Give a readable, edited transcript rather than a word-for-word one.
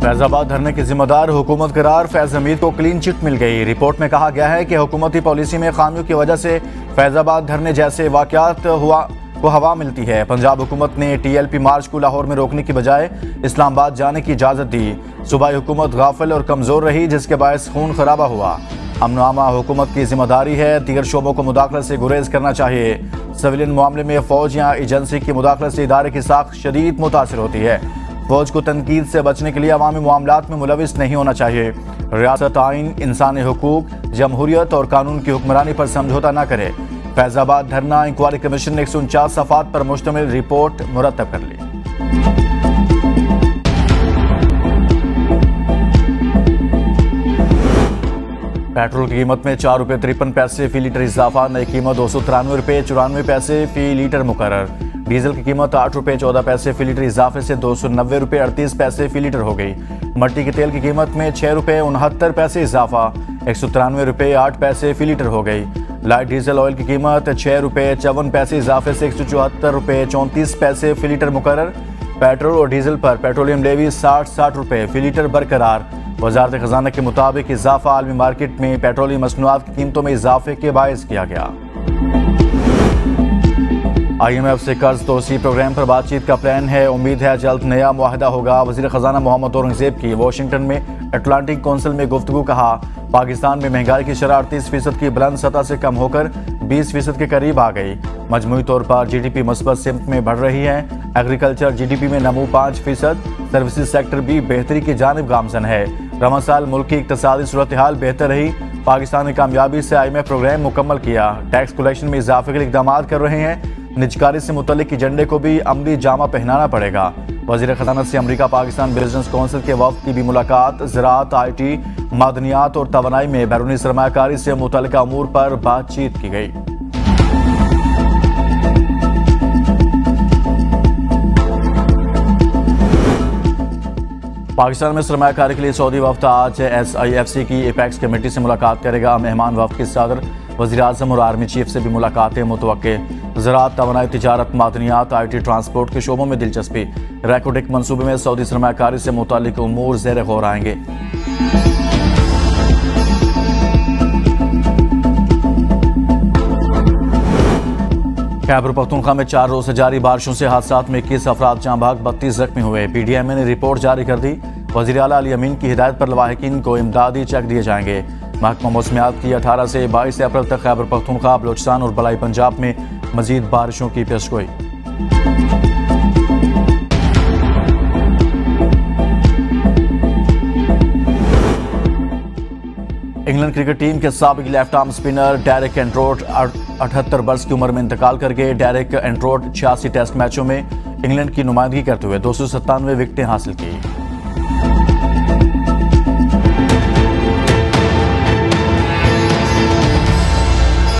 फैजाबाद धरने की जिम्मेदार हुकूमत करार फैज हमीद को क्लीन चिट मिल गई। रिपोर्ट में कहा गया है कि हुकूमती पॉलिसी में खामियों की वजह से फैजाबाद धरने जैसे वाकयात को हवा मिलती है। पंजाब हुकूमत ने TLP मार्च को लाहौर में रोकने की बजाय इस्लामाबाद जाने की इजाज़त दी। सूबाई हुकूमत गाफिल और कमज़ोर रही, जिसके बायस खून खराबा हुआ। अमन-ओ-अमा हुकूमत की जिम्मेदारी है, दीगर शोबों को मुदाखलत से गुरेज करना चाहिए। सिविलियन मामले में फ़ौज या एजेंसी की मुदाखलत से इदारे की साख शदीद मुतासिर होती है। फ़ौज को तनकीद से बचने के लिए अवामी मामलात में मुलविस नहीं होना चाहिए। रियासत, आइन, इंसानी हुकूक, जमहूरियत और कानून की हुक्मरानी पर समझौता न करे। फैजाबाद धरना इंक्वायरी कमीशन ने 149 सफ़ात पर मुश्तमिल रिपोर्ट मुरतब कर ली। पेट्रोल की कीमत में 4 रुपये 53 पैसे फी लीटर इजाफा, नई कीमत 293 रुपये 94 पैसे फी लीटर मुकर्रर। डीजल की कीमत 8 रुपये 14 पैसे फी लीटर इजाफे से 290 रुपये 38 पैसे फी लीटर हो गई। मट्टी के तेल की कीमत में 6 रुपये 69 पैसे इजाफा, 193 रुपये 8 पैसे फी लीटर हो गई। लाइट डीजल ऑयल की कीमत 6 रुपये 54 पैसे इजाफे से 174 रुपये 34 पैसे फी लीटर मुकर्रर। पेट्रोल और डीजल पर पेट्रोलियम लेवी 60 रुपये फी लीटर बरकरार। वजारत खजाना के मुताबिक इजाफा आलमी मार्केट में पेट्रोलियम मसनूआत की कीमतों में इजाफे के बायस किया गया। IMF से कर्ज तोसी प्रोग्राम पर बातचीत का प्लान है। उम्मीद है जल्द नया मुआहदा होगा। वज़ीर खजाना मोहम्मद औरंगजेब की वाशिंगटन में अटलांटिक कौंसिल में गुफ्तगू। कहा, पाकिस्तान में महंगाई की शरह 38% की बुलंद सतह से कम होकर 20% के करीब आ गई। मजमूई तौर पर GDP मुस्बत सिमत में बढ़ रही है। एग्रीकल्चर GDP में नमू 5%, सर्विसेज सेक्टर भी बेहतरी की जानिब गामजन है। रवां साल मुल्क की इक्तसादी सूरत हाल बेहतर रही। पाकिस्तान ने कामयाबी से IMF प्रोग्राम मुकम्मल किया। टैक्स कलेक्शन में इजाफे के लिए इक़दाम कर रहे हैं। निजकारी से मुतल्लिक एजेंडे को भी अमली जामा पहनाना पड़ेगा। वज़ीर खजाना से अमरीका पाकिस्तान बिजनेस कौंसिल के वफ़द की भी मुलाकात। ज़राअत, IT, मादनियात और तवानाई में बैरूनी सरमायाकारी से मुतल्लिका अमूर पर बातचीत की गई। पाकिस्तान में सरमायाकारी के लिए सऊदी वफ़द आज SIFC की एपेक्स कमेटी से मुलाकात करेगा। मेहमान वफ़द के सदर, वज़ीर-ए-आज़म और आर्मी चीफ से भी मुलाकातें मुतवक्के। ज़राअत, तवानाई, तिजारत, मादनियात, IT, ट्रांसपोर्ट के शोबों में दिलचस्पी। रैकोटेक मनसूबे में सऊदी सरमायाकारी से मुतालिक उमूर ज़ेर गौर आएंगे। खैबर पख्तूनख्वा में 4 रोज से जारी बारिशों से हादसात में 21 अफराद जाँ भाग, 32 जख्मी हुए। PDMA ने रिपोर्ट जारी कर दी। वज़ीर आला अली अमीन की हिदायत पर लवाहिकीन को इमदादी चेक दिए जाएंगे। महकमा मौसमियात की 18 से 22 अप्रैल तक खैबर पख्तूनख्वा, बलोचिस्तान और बलाई पंजाब में मजीद बारिशों की पेशगोई। इंग्लैंड क्रिकेट टीम के साबिक left arm spinner Derek Androth 78 वर्ष की उम्र में इंतकाल कर गए। डेरेक एंड्रोट 86 टेस्ट मैचों में इंग्लैंड की नुमाइंदगी करते हुए 297 विकेटें हासिल की।